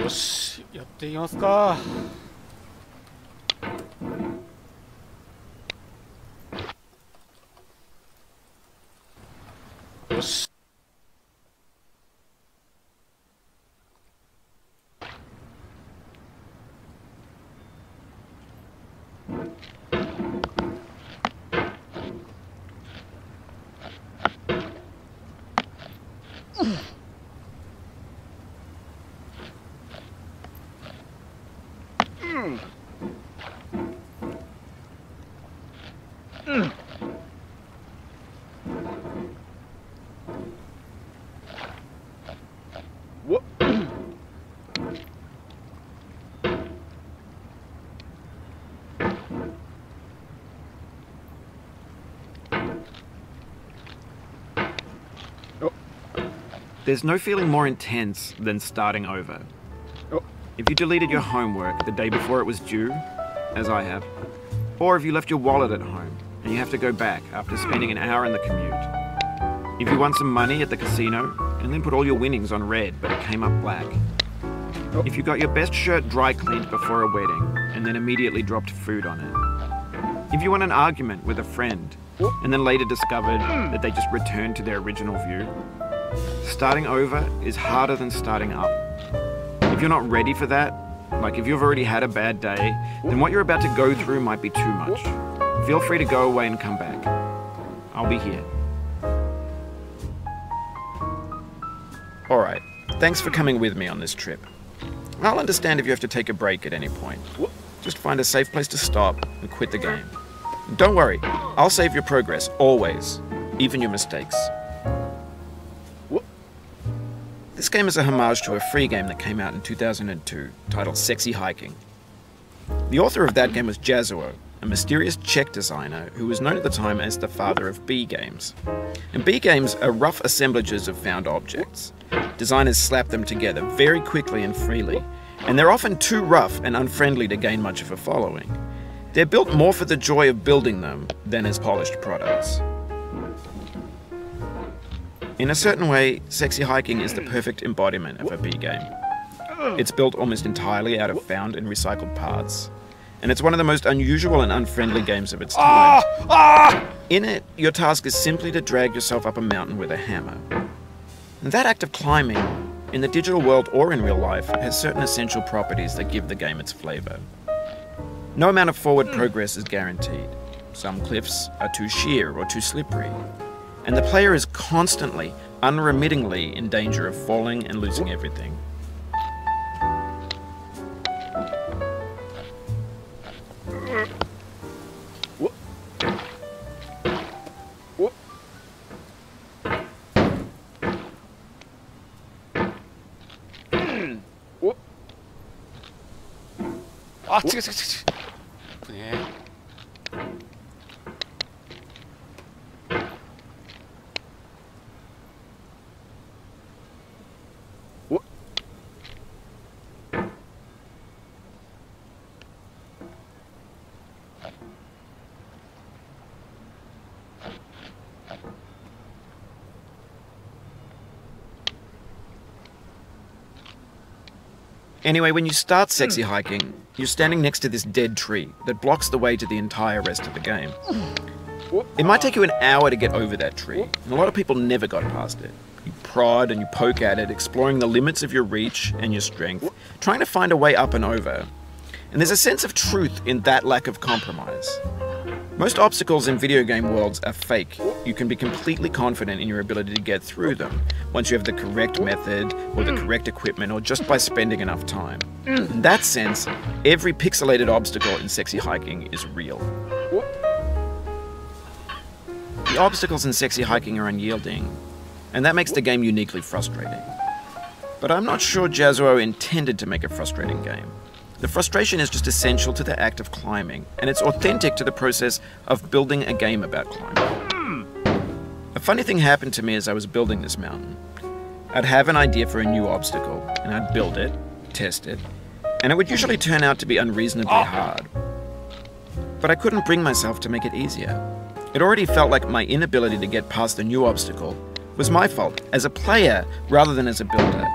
よし、やっていきますか。よし。There's no feeling more intense than starting over. If you deleted your homework the day before it was due, as I have, or if you left your wallet at home and you have to go back after spending an hour in the commute. If you won some money at the casino and then put all your winnings on red but it came up black. If you got your best shirt dry cleaned before a wedding and then immediately dropped food on it. If you won an argument with a friend and then later discovered that they just returned to their original view. Starting over is harder than starting up. If you're not ready for that, like if you've already had a bad day, then what you're about to go through might be too much. Feel free to go away and come back. I'll be here. Alright, thanks for coming with me on this trip. I'll understand if you have to take a break at any point. Just find a safe place to stop and quit the game. Don't worry, I'll save your progress, always, even your mistakes. This game is a homage to a free game that came out in 2002, titled Sexy Hiking. The author of that game was Jazuo, a mysterious Czech designer who was known at the time as the father of B games. And B games are rough assemblages of found objects. Designers slap them together very quickly and freely, and they're often too rough and unfriendly to gain much of a following. They're built more for the joy of building them than as polished products. In a certain way, Sexy Hiking is the perfect embodiment of a B game. It's built almost entirely out of found and recycled parts, and it's one of the most unusual and unfriendly games of its time. In it, your task is simply to drag yourself up a mountain with a hammer. And that act of climbing, in the digital world or in real life, has certain essential properties that give the game its flavor. No amount of forward progress is guaranteed. Some cliffs are too sheer or too slippery. And the player is constantly, unremittingly in danger of falling and losing everything. Anyway, when you start Sexy Hiking, you're standing next to this dead tree that blocks the way to the entire rest of the game. It might take you an hour to get over that tree, and a lot of people never got past it. You prod and you poke at it, exploring the limits of your reach and your strength, trying to find a way up and over. And there's a sense of truth in that lack of compromise. Most obstacles in video game worlds are fake. You can be completely confident in your ability to get through them once you have the correct method or the correct equipment or just by spending enough time. In that sense, every pixelated obstacle in Sexy Hiking is real. The obstacles in Sexy Hiking are unyielding, and that makes the game uniquely frustrating. But I'm not sure Jazuo intended to make a frustrating game. The frustration is just essential to the act of climbing, and it's authentic to the process of building a game about climbing. A funny thing happened to me as I was building this mountain. I'd have an idea for a new obstacle, and I'd build it, test it, and it would usually turn out to be unreasonably hard. But I couldn't bring myself to make it easier. It already felt like my inability to get past the new obstacle was my fault as a player rather than as a builder.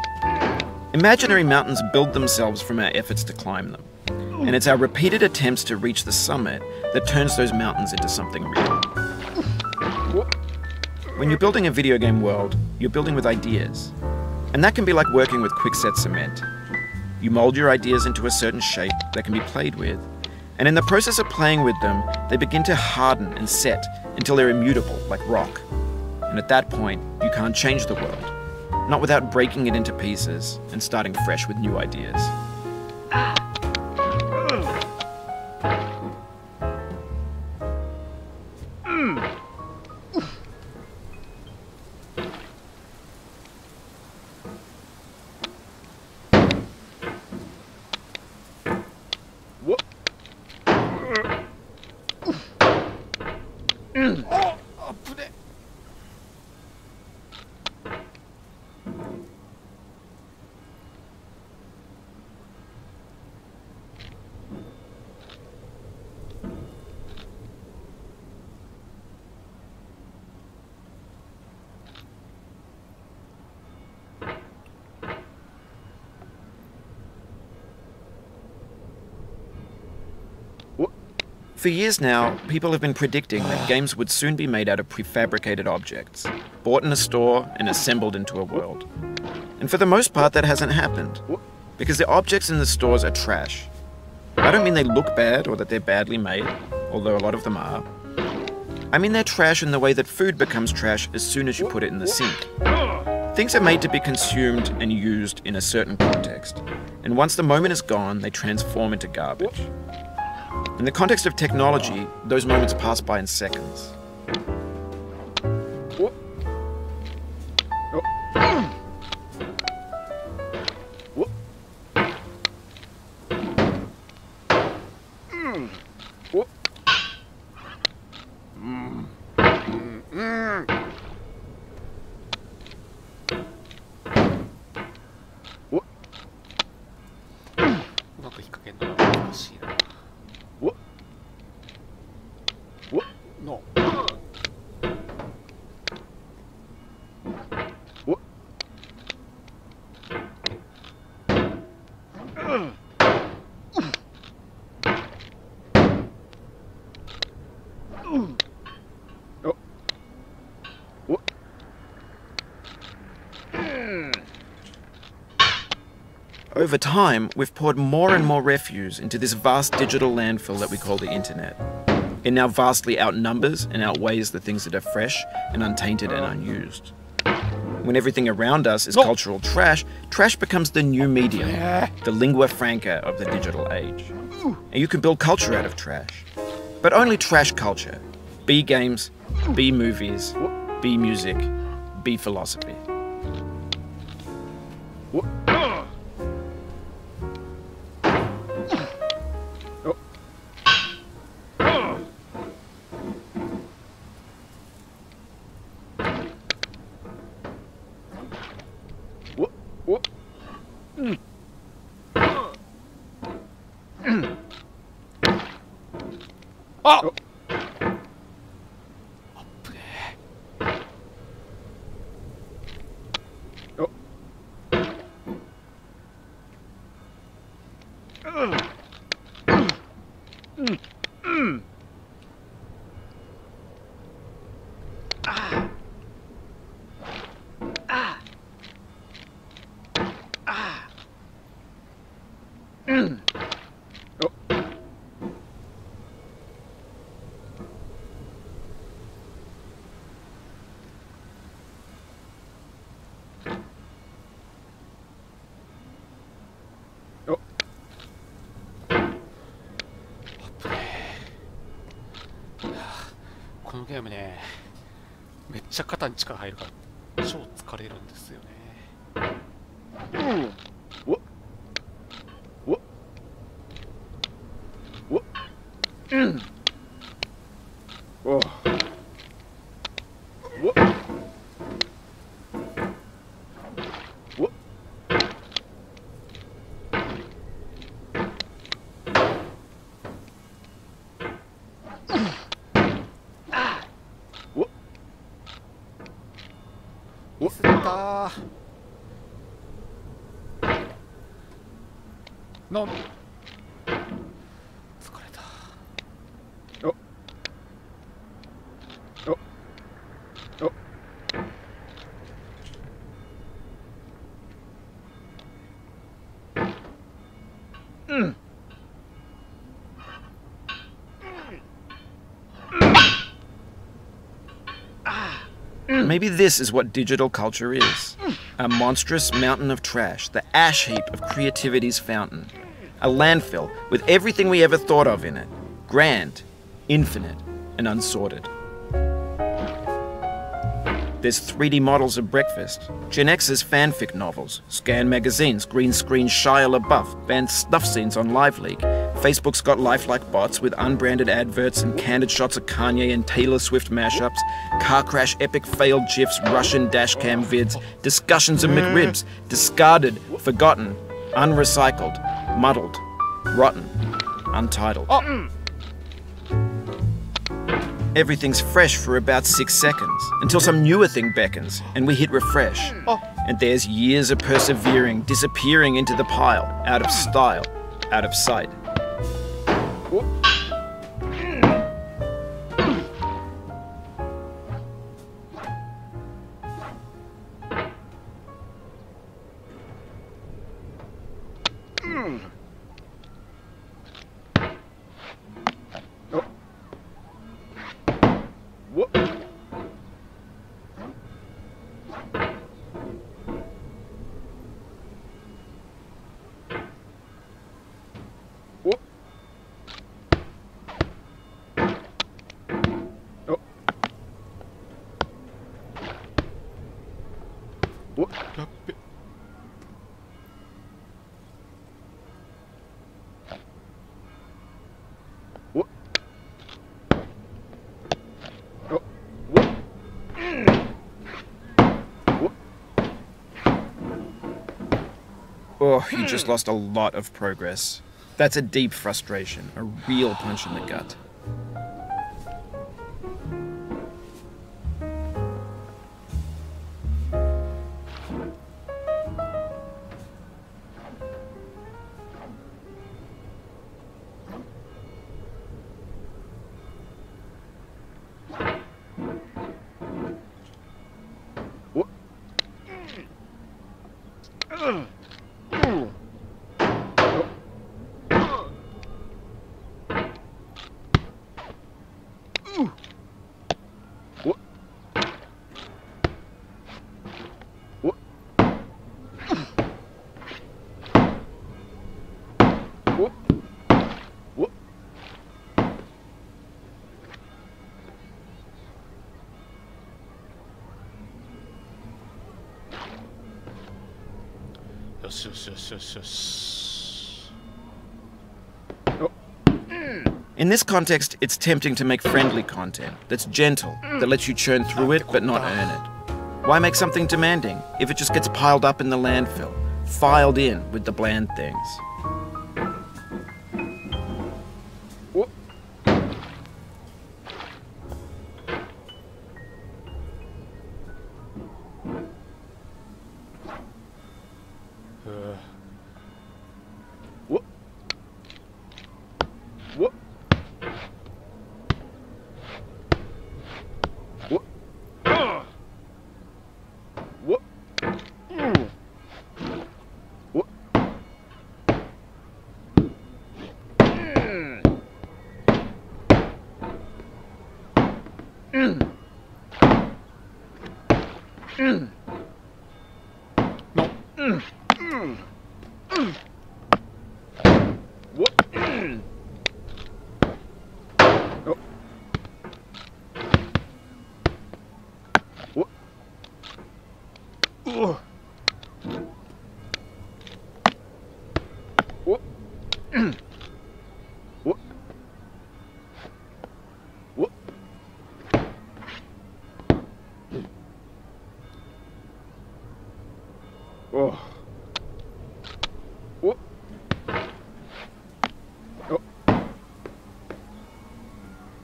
Imaginary mountains build themselves from our efforts to climb them. And it's our repeated attempts to reach the summit that turns those mountains into something real. When you're building a video game world, you're building with ideas. And that can be like working with quickset cement. You mold your ideas into a certain shape that can be played with, and in the process of playing with them, they begin to harden and set until they're immutable, like rock. And at that point, you can't change the world, not without breaking it into pieces and starting fresh with new ideas. For years now, people have been predicting that games would soon be made out of prefabricated objects, bought in a store and assembled into a world. And for the most part, that hasn't happened, because the objects in the stores are trash. I don't mean they look bad or that they're badly made, although a lot of them are. I mean they're trash in the way that food becomes trash as soon as you put it in the sink. Things are made to be consumed and used in a certain context, and once the moment is gone, they transform into garbage. In the context of technology, those moments pass by in seconds. Over time, we've poured more and more refuse into this vast digital landfill that we call the internet. It now vastly outnumbers and outweighs the things that are fresh and untainted and unused. When everything around us is cultural trash, trash becomes the new medium, the lingua franca of the digital age. And you can build culture out of trash. But only trash culture. B games, B movies, B music, B philosophy.このゲームね、めっちゃ肩に力入るから超疲れるんですよね。ミスったー。なん疲れた。おおおうん Maybe this is what digital culture is. A monstrous mountain of trash, the ash heap of creativity's fountain. A landfill with everything we ever thought of in it. Grand, infinite, and unsorted. There's 3D models of breakfast, Gen X's fanfic novels, scan magazines, green screen Shia LaBeouf, banned snuff scenes on LiveLeak. Facebook's got lifelike bots with unbranded adverts and candid shots of Kanye and Taylor Swift mashups, car crash epic failed GIFs, Russian dashcam vids, discussions of McRibs, discarded, forgotten, unrecycled, muddled, rotten, untitled. Everything's fresh for about 6 seconds, until some newer thing beckons, and we hit refresh. And there's years of persevering, disappearing into the pile, out of style, out of sight.やっべ。Oh, you just lost a lot of progress. That's a deep frustration, a real punch in the gut.よしよしよしよしよし。 In this context, it's tempting to make friendly content that's gentle, that lets you churn through it but not earn it. Why make something demanding if it just gets piled up in the landfill, filed in with the bland things?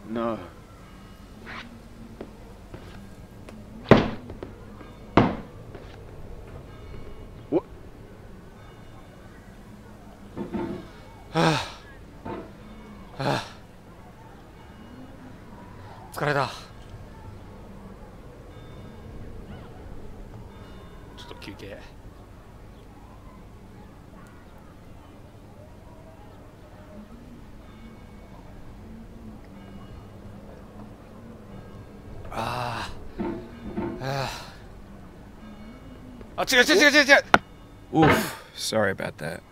No. What? 疲れだ。ちょっと休憩。ああ、違う違う違う違う違う。 Oof, sorry about that.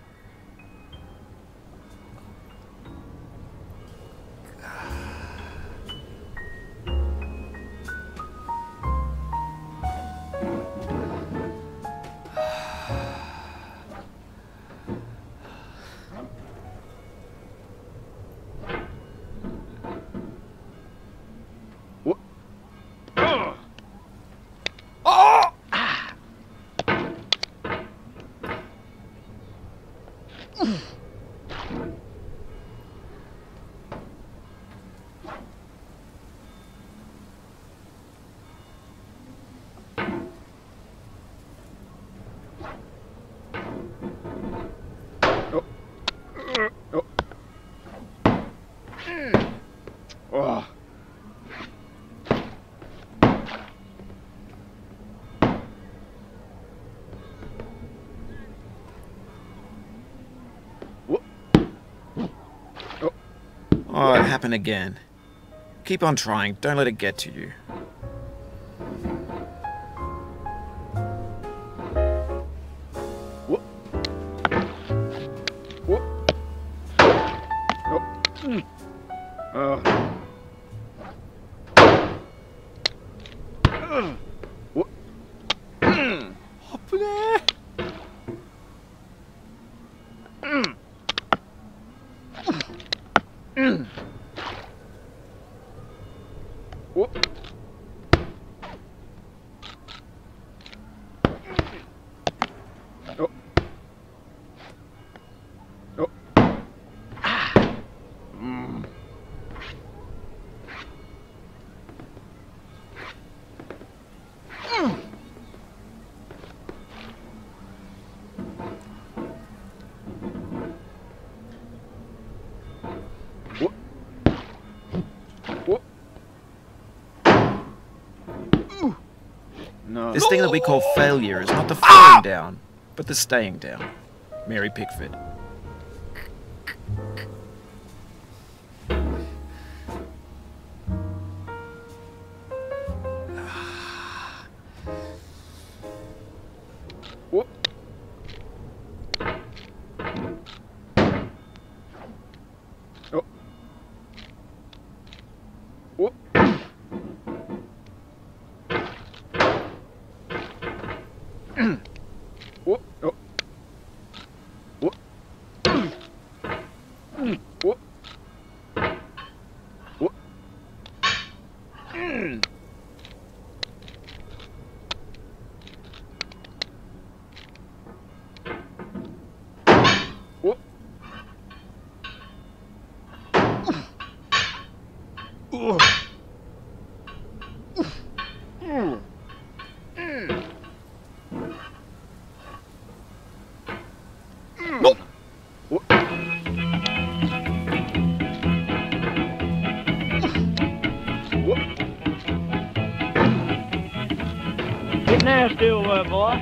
Oh, it happened again. Keep on trying. Don't let it get to you. This thing that we call failure is not the falling down, but the staying down. Mary Pickford. Get nasty over there, boy.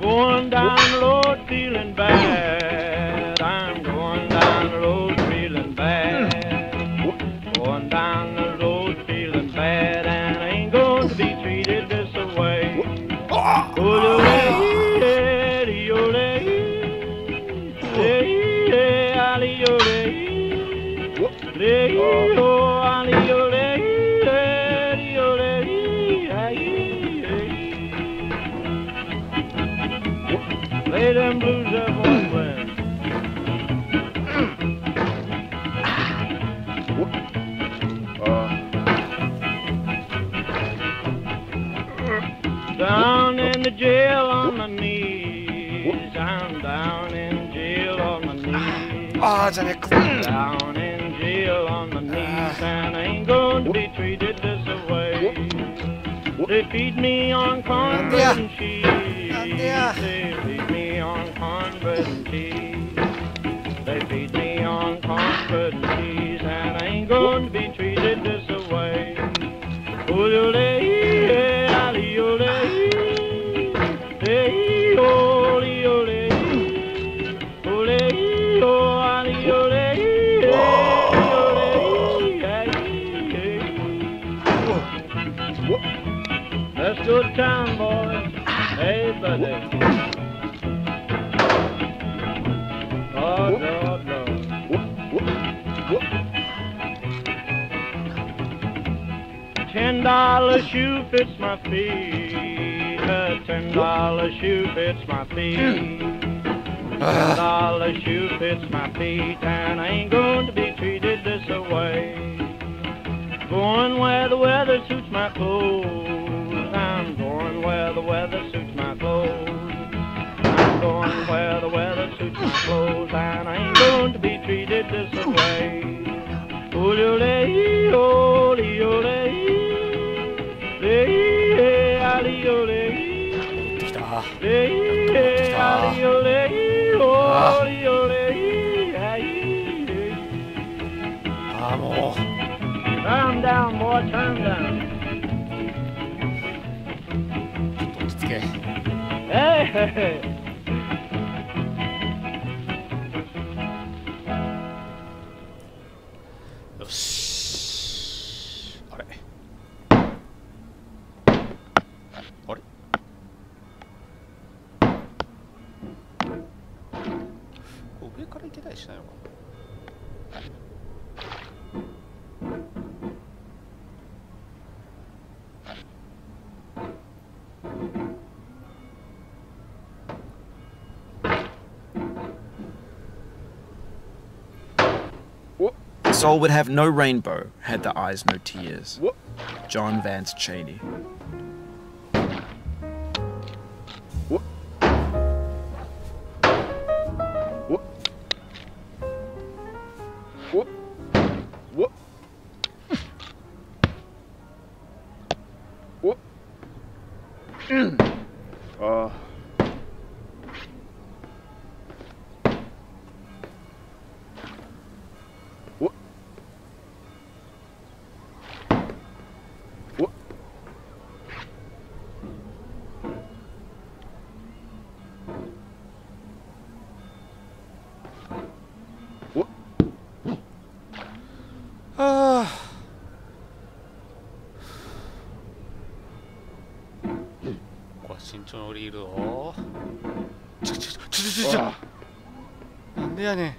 Going down the road feeling bad. I'm going down the road feeling bad. Going down the road feeling bad, and I ain't going to be treated this way. Play them blues up on Glen. Down in the jail on my knees. I'm down in jail on my knees. Down in jail on my knees, and I ain't going to be treated this way. They feed me on cornbread and cheese. They feed me on cornbread and cheese. They feed me on expertise, and I ain't going to be treated this way. Ole, ali, ole, hey, ole, ole, ole, ali, ole, let's go to town, boys. Hey, buddy. Oh, no, no. $10 shoe fits my feet. A $10 shoe fits my feet. $10 shoe fits my feet, and I ain't going to be treated this way. Going where the weather suits my clothes. I'm going where the weather suits my clothes. I'm going where the weather suits my clothes, and I ain't going to be treated this way. Ole, ole, ole, ali, ole, ali, ole, ole, ole, Calm down, boy, calm down. Hey, hey, hey.よし。あれあれ上から行けたりしないのかな。Soul would have no rainbow, had the eyes no tears. John Vance Cheney.慎重に降りるぞ。なんでやねん。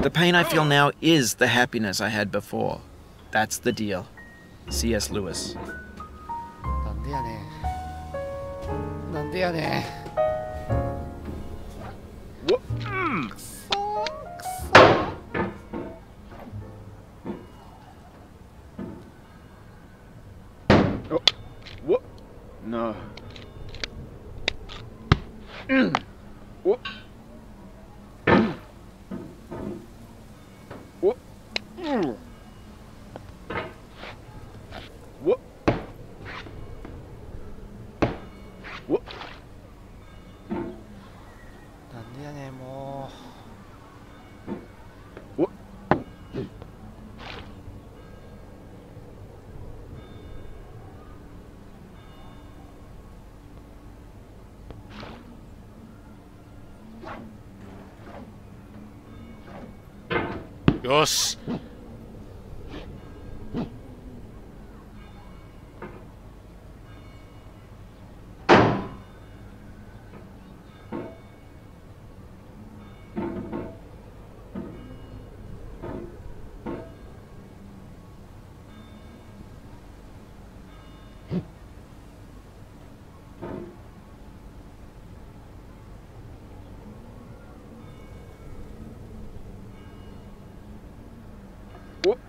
The pain I feel now is the happiness I had before. That's the deal. C.S. Lewis. なんでやねん。なんでやねん。くそーくそー。Oh, what? No. What? What? What? What? なんでやねんもう。What?よし。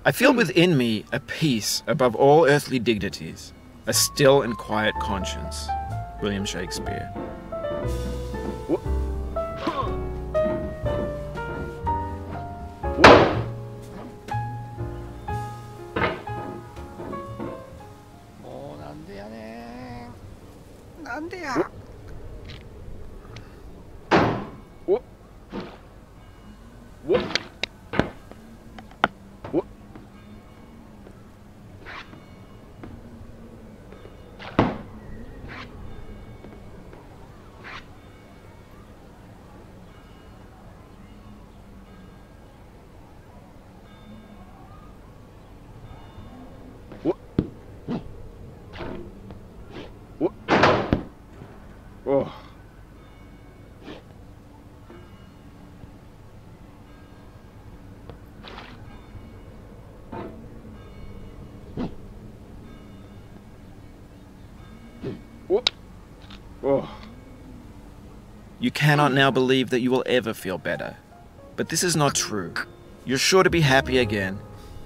I feel within me a peace above all earthly dignities, a still and quiet conscience. William Shakespeare. What? なんでや。おおおおお You cannot now believe that you will ever feel better. But this is not true. You're sure to be happy again.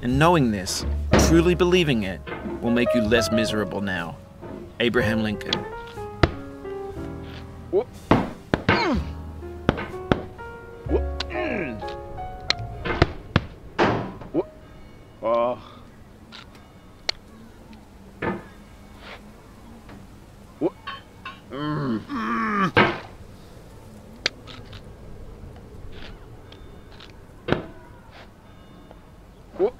And knowing this, truly believing it, will make you less miserable now. Abraham Lincoln. Whoop. Whoop. Oh. Whoop. Whoop. Whoop.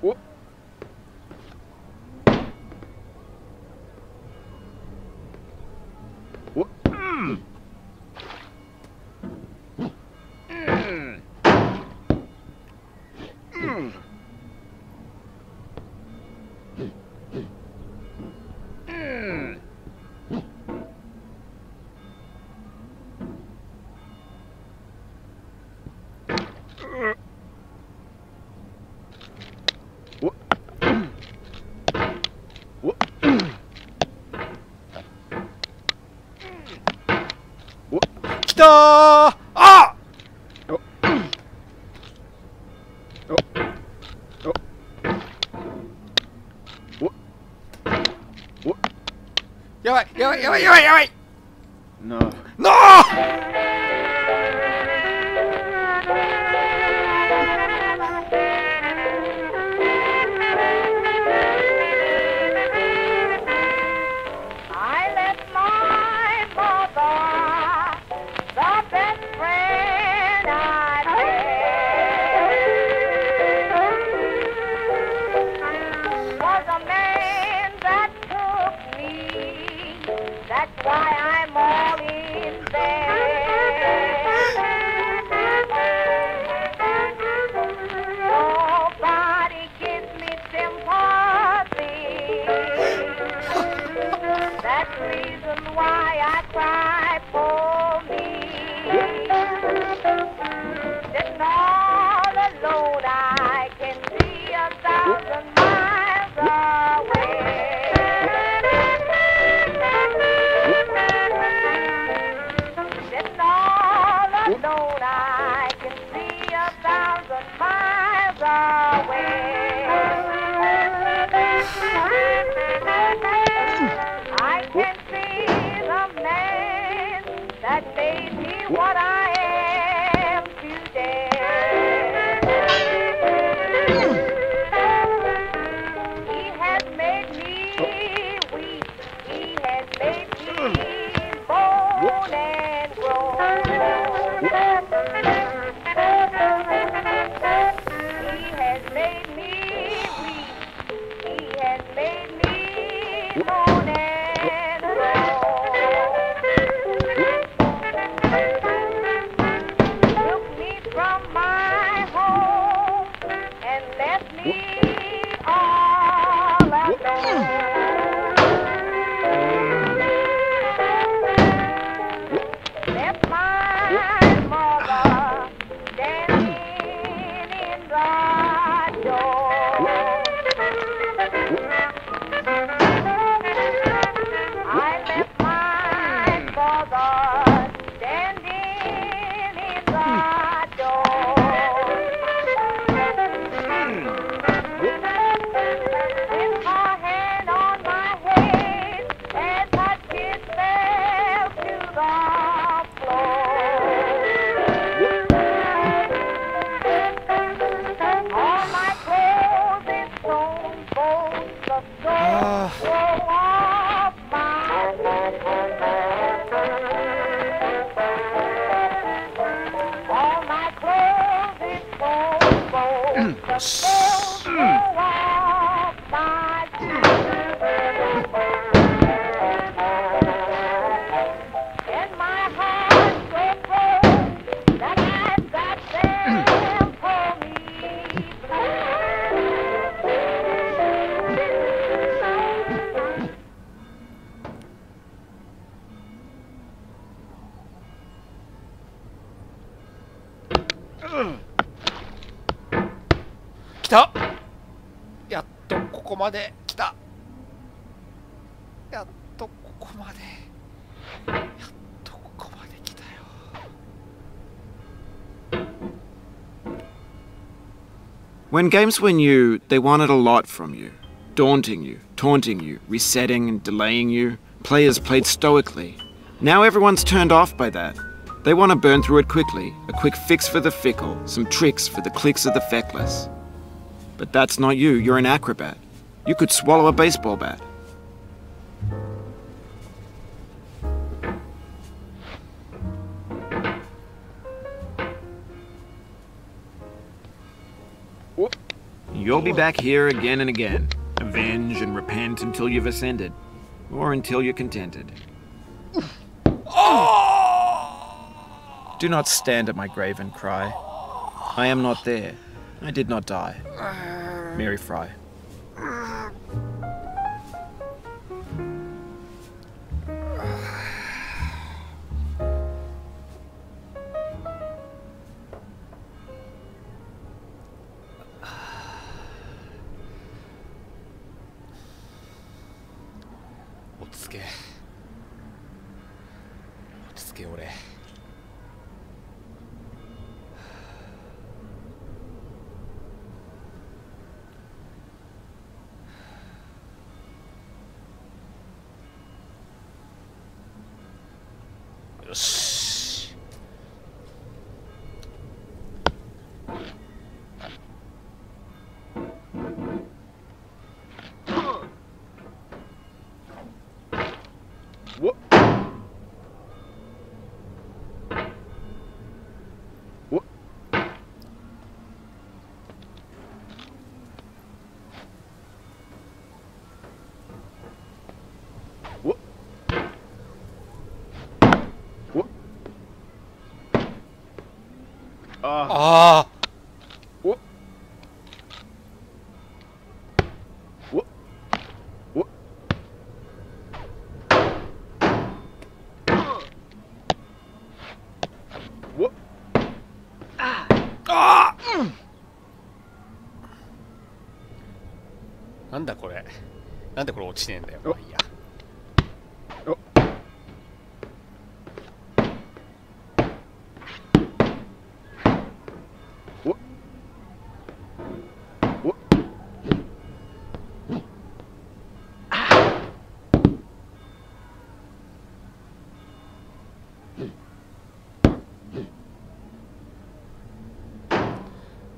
Whoop. Whoop. 来たー。あ。Oh. Oh. Oh. Whoop. Whoop. やばいやばいやばいやばいやばい。No. ノー。That's why よし。来た。やっとここまで来た。やっとここまで。やっとここまで来たよ。 When games were new, they wanted a lot from you. Daunting you, taunting you, resetting and delaying you. Players played stoically. Now everyone's turned off by that. They want to burn through it quickly, a quick fix for the fickle, some tricks for the clicks of the feckless. But that's not you, you're an acrobat. You could swallow a baseball bat. You'll be back here again and again. Avenge and repent until you've ascended. Or until you're contented. Do not stand at my grave and cry. I am not there. I did not die. Mary Fry.俺。よし。ああ。お。お。お。お。ああ。なんだこれ。なんでこれ落ちねえんだよ。まあいいや。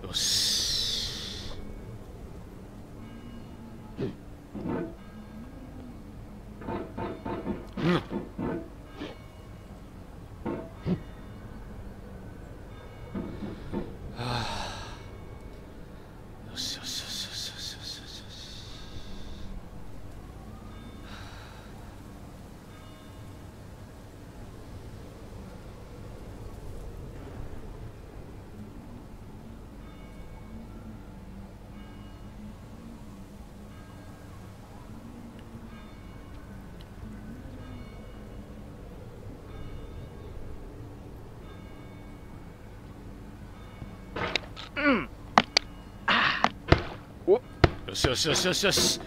よし。うん。はあ。よしよしよしよしよしよしよしよし。よしよしよしよしよし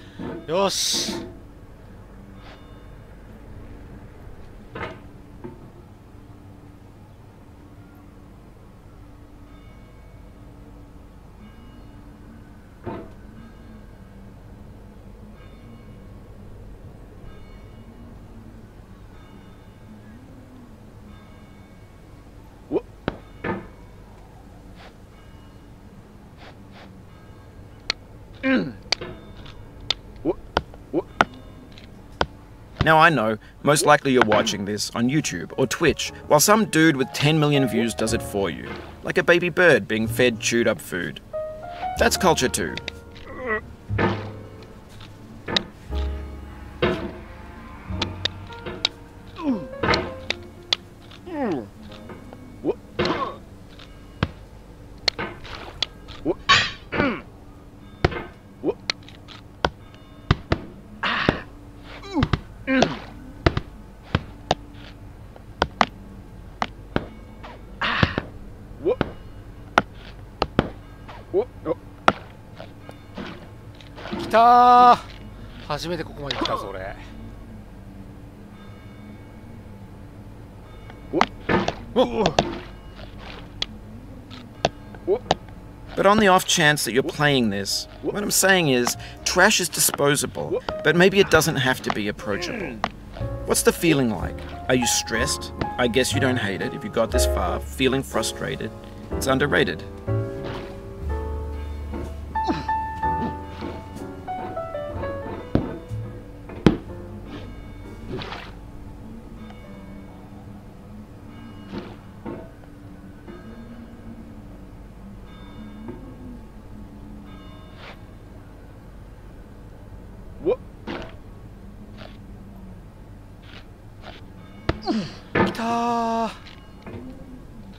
よし。Now I know, most likely you're watching this on YouTube or Twitch, while some dude with 10 million views does it for you, like a baby bird being fed chewed up food. That's culture too.来たー。初めてここまで来たぞ俺。But on the off chance that you're playing this, what I'm saying is, trash is disposable, but maybe it doesn't have to be approachable. What's the feeling like? Are you stressed? I guess you don't hate it if you got this far. Feeling frustrated? It's underrated.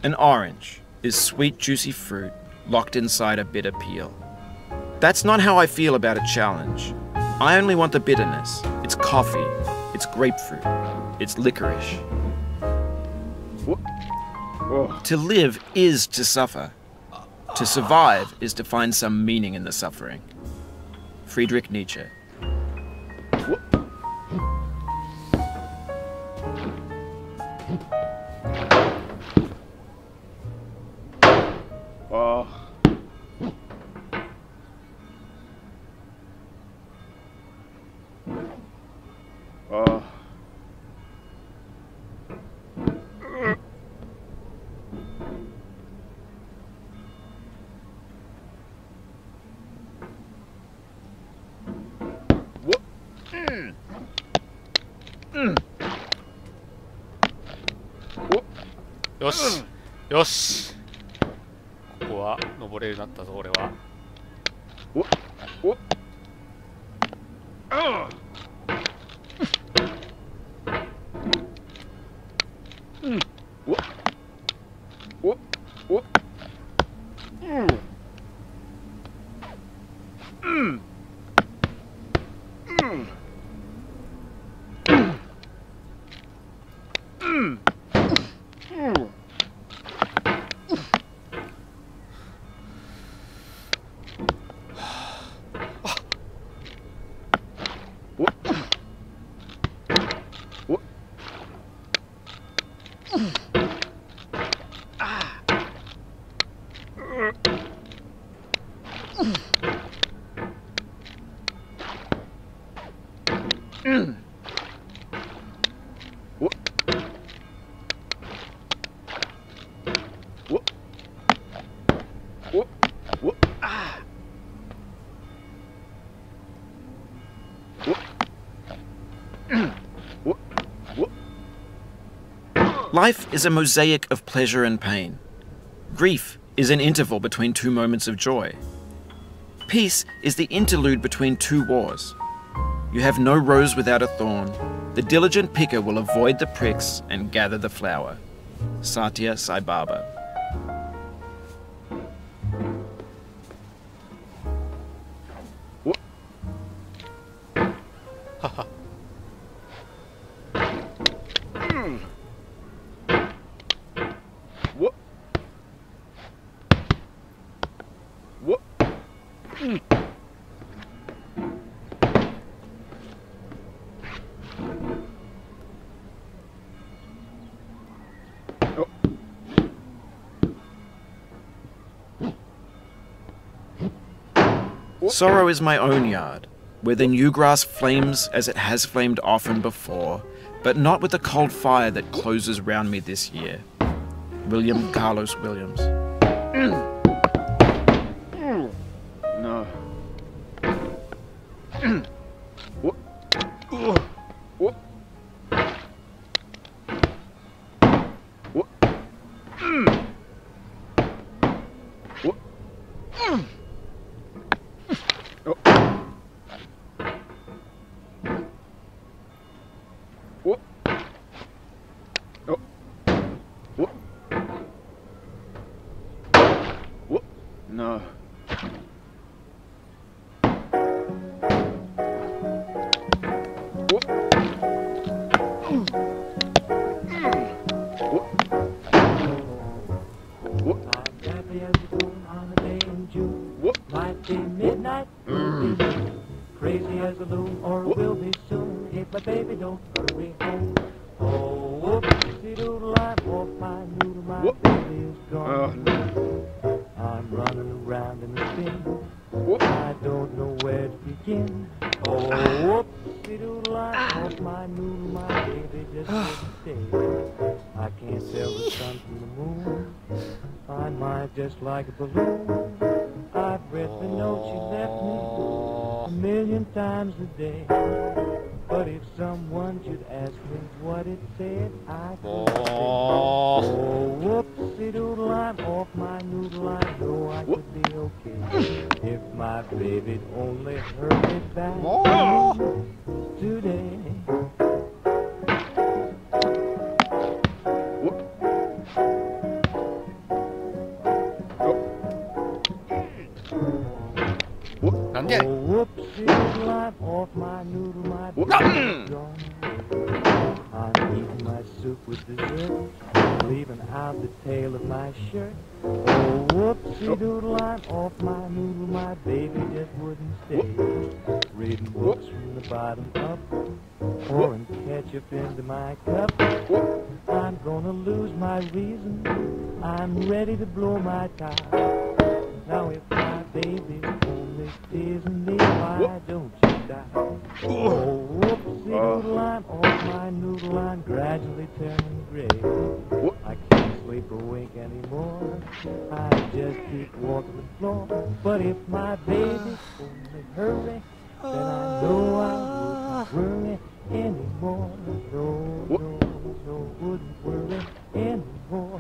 An orange is sweet, juicy fruit locked inside a bitter peel. That's not how I feel about a challenge. I only want the bitterness. It's coffee. It's grapefruit. It's licorice. To live is to suffer. To survive is to find some meaning in the suffering. Friedrich Nietzsche.よしよし、ここは登れるようになったぞ俺は。Life is a mosaic of pleasure and pain. Grief is an interval between two moments of joy. Peace is the interlude between two wars. You have no rose without a thorn. The diligent picker will avoid the pricks and gather the flower. Satya Sai Baba. Sorrow is my own yard, where the new grass flames as it has flamed often before, but not with the cold fire that closes round me this year. William Carlos Williams. No. No. Midnight, crazy as a loon, or will be soon if my baby don't hurry home. Oh, whoopsie doodle, I'm off my noodle, my baby is gone. I'm running around in the spin. I don't know where to begin. Oh, whoopsie doodle, I'm off my noodle, my baby just wouldn't stay. I can't tell the sun from the moon. My mind just like a balloon. I've read the note she left me 1,000,000 times a day. But if someone should ask me what it said, I could say, oh, whoopsie doodle, I'm off my noodle, I know I could be okay. If my baby'd only hurry back today. Whoopsie doodle, I'm off my noodle, my baby's gone. I'm eating my soup with dessert, leaving out the tail of my shirt. Oh, whoopsie doodle, I'm off my noodle, my baby just wouldn't stay. Reading books from the bottom up, pouring ketchup into my cup. I'm gonna lose my reason, I'm ready to blow my top. Now if my baby's only teasing me, why don't you die? Oh, whoopsie doodle, I'm off my noodle, I'm gradually turning gray. I can't sleep or wink anymore, I just keep walking the floor. But if my baby only hurry, then I know I wouldn't worry anymore. No, wouldn't worry anymore.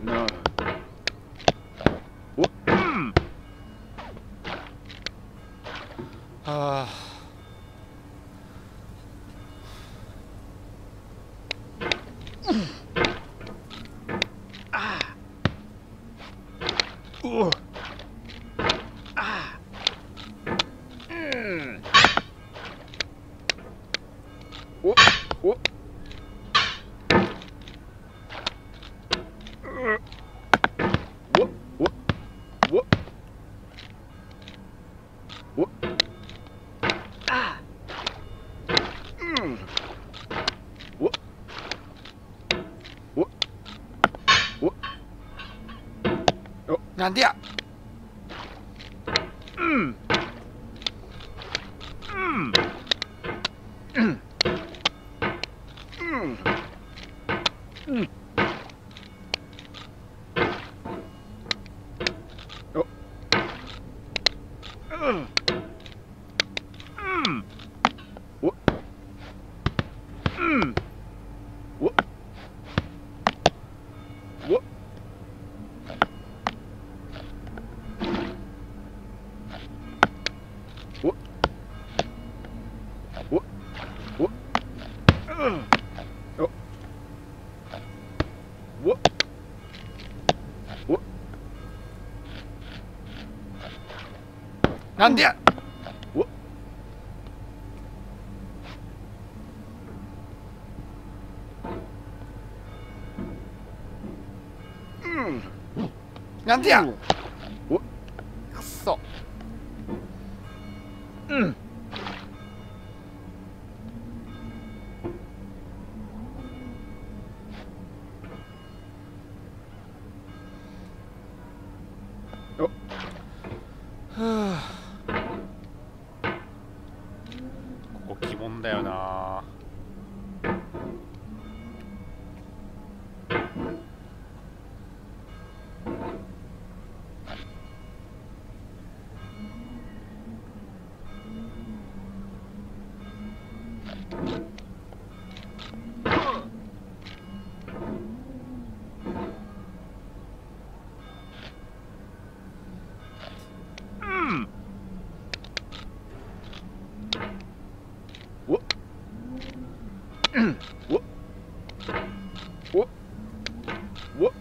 No.なんでや。なんでや。なんでや。くっそ。ここ鬼門だよな。What? What? What?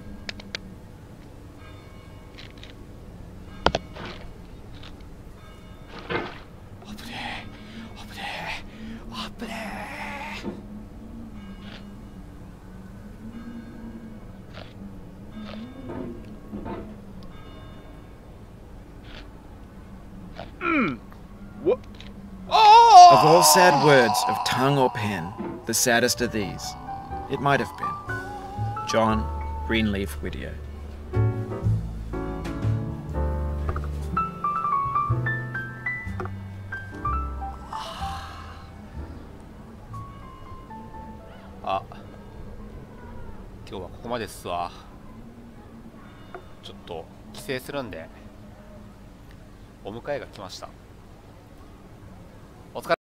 危ねえ危ねえ危ねえ。What? Of all sad words of tongue or pen, the saddest are these. It might have been. John Greenleaf Whittier. あ、今日はここまでっすわ。ちょっと帰省するんでお迎えが来ました。お疲れ。